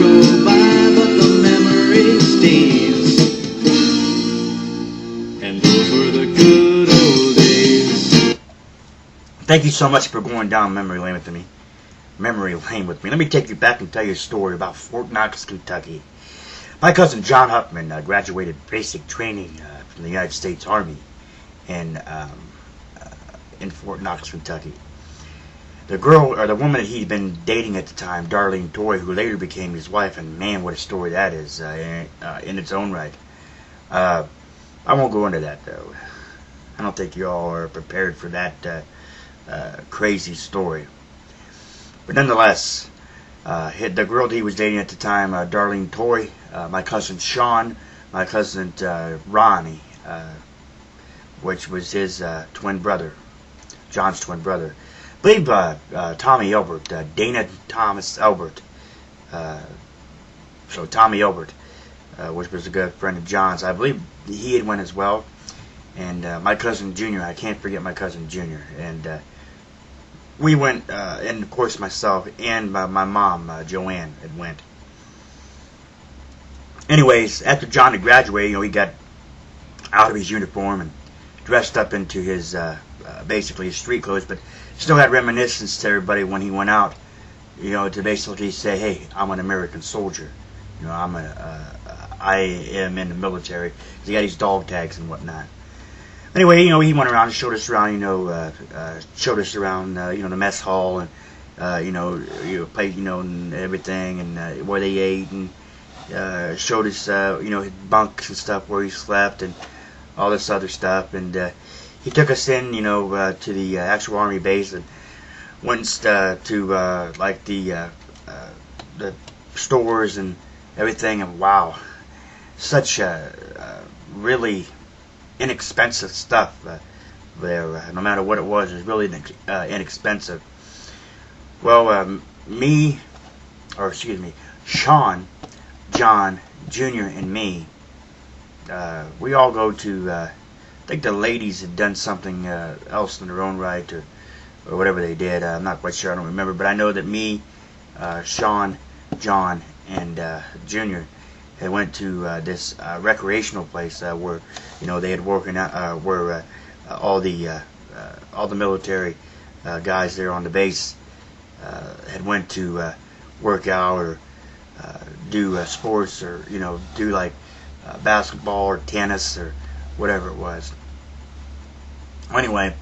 go by, but the memory stays. And those were the good old days. Thank you so much for going down memory lane with me. Let me take you back and tell you a story about Fort Knox, Kentucky. My cousin John Huffman graduated basic training from the United States Army in Fort Knox, Kentucky. The woman that he'd been dating at the time, Darlene Toy, who later became his wife, and man, what a story that is in its own right. I won't go into that, though. I don't think you all are prepared for that crazy story. But nonetheless, the girl that he was dating at the time, Darlene Toy, my cousin Sean, my cousin Ronnie, which was his twin brother, John's twin brother. I believe Tommy Elbert, Dana Thomas Elbert. So Tommy Elbert, which was a good friend of John's. I believe he had went as well. And my cousin Junior, I can't forget my cousin Junior. And we went, and of course myself and my mom, Joanne, had went. Anyways, after John had graduated, he got out of his uniform and dressed up into his, basically his street clothes, but still had reminiscence to everybody when he went out, to basically say, hey, I'm an American soldier. I am in the military. He got his dog tags and whatnot. Anyway, he went around and showed us around, the mess hall and, played, and everything, and where they ate, and showed us, his bunks and stuff where he slept and all this other stuff. And he took us in, to the actual Army base and went to the stores and everything. And wow, such really inexpensive stuff there. No matter what it was really inexpensive. Well, Sean, John, Junior, and me, we all go to, I think the ladies had done something else in their own right, or whatever they did. I'm not quite sure, I don't remember, but I know that me, Sean, John, and Junior had went to this recreational place where, they had working out, where all the military guys there on the base had went to work out or do sports, or do like basketball or tennis or whatever it was. Anyway,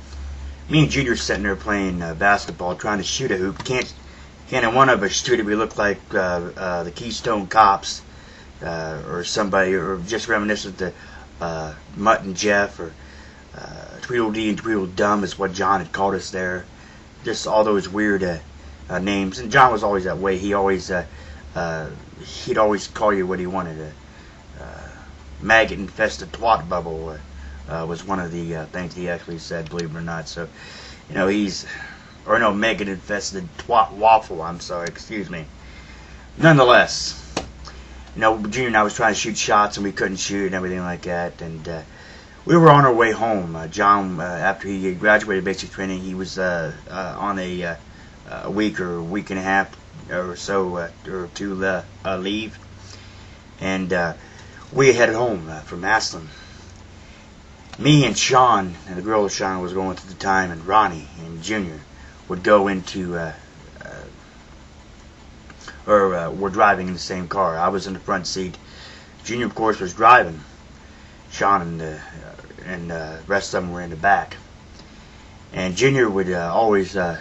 me and Junior sitting there playing basketball, trying to shoot a hoop. Can't one of us shoot it? We look like the Keystone Cops or somebody, or just reminiscent to Mutt and Jeff, or Tweedledee and Tweedledum is what John had called us there. Just all those weird names. And John was always that way. He'd always call you what he wanted. Maggot-infested twat bubble was one of the things he actually said, believe it or not. So, maggot-infested twat waffle, I'm sorry, excuse me. Nonetheless, Junior and I was trying to shoot shots and we couldn't shoot and everything like that. And we were on our way home. John, after he had graduated basic training, he was on a week or a week and a half or so or two leave. And we headed home from Aslan. Me and Sean, and the girl that Sean was going with at the time, and Ronnie and Junior would go into, we're driving in the same car. I was in the front seat. Junior, of course, was driving. Sean and the rest of them were in the back. And Junior would always say,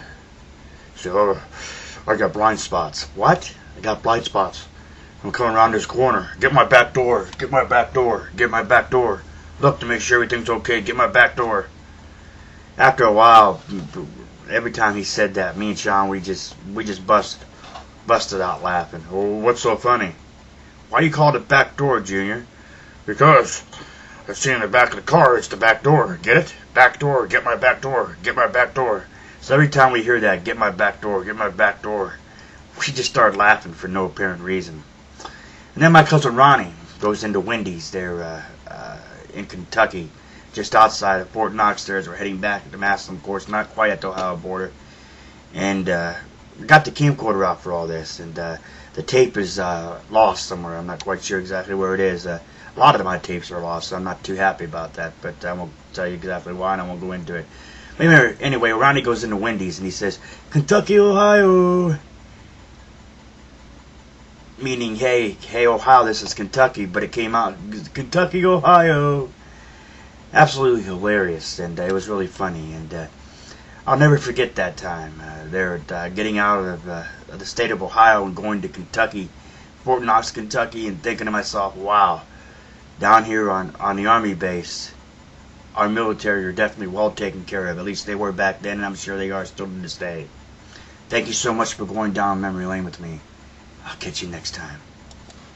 oh, I got blind spots. What? I got blind spots. I'm coming around this corner. Get my back door. Get my back door. Get my back door. Look to make sure everything's okay. Get my back door. After a while, every time he said that, me and Sean, we just busted out laughing. Oh, what's so funny? Why do you call it back door, Junior? Because I've seen in the back of the car, it's the back door. Get it? Back door. Get my back door. Get my back door. So every time we hear that, get my back door, get my back door, we just start laughing for no apparent reason. And then my cousin Ronnie goes into Wendy's there in Kentucky, just outside of Fort Knox there as we're heading back to Massillon, of course, not quite at the Ohio border. And got the camcorder out for all this, and the tape is lost somewhere. I'm not quite sure exactly where it is. A lot of my tapes are lost, so I'm not too happy about that, but I won't tell you exactly why, and I won't go into it. Anyway, Ronnie goes into Wendy's, and he says, Kentucky, Ohio. Meaning, hey, Ohio, this is Kentucky, but it came out, Kentucky, Ohio. Absolutely hilarious, and it was really funny, and I'll never forget that time. They're getting out of the state of Ohio and going to Kentucky, Fort Knox, Kentucky, and thinking to myself, wow, down here on the Army base, our military are definitely well taken care of. At least they were back then, and I'm sure they are still to this day. Thank you so much for going down memory lane with me. I'll catch you next time.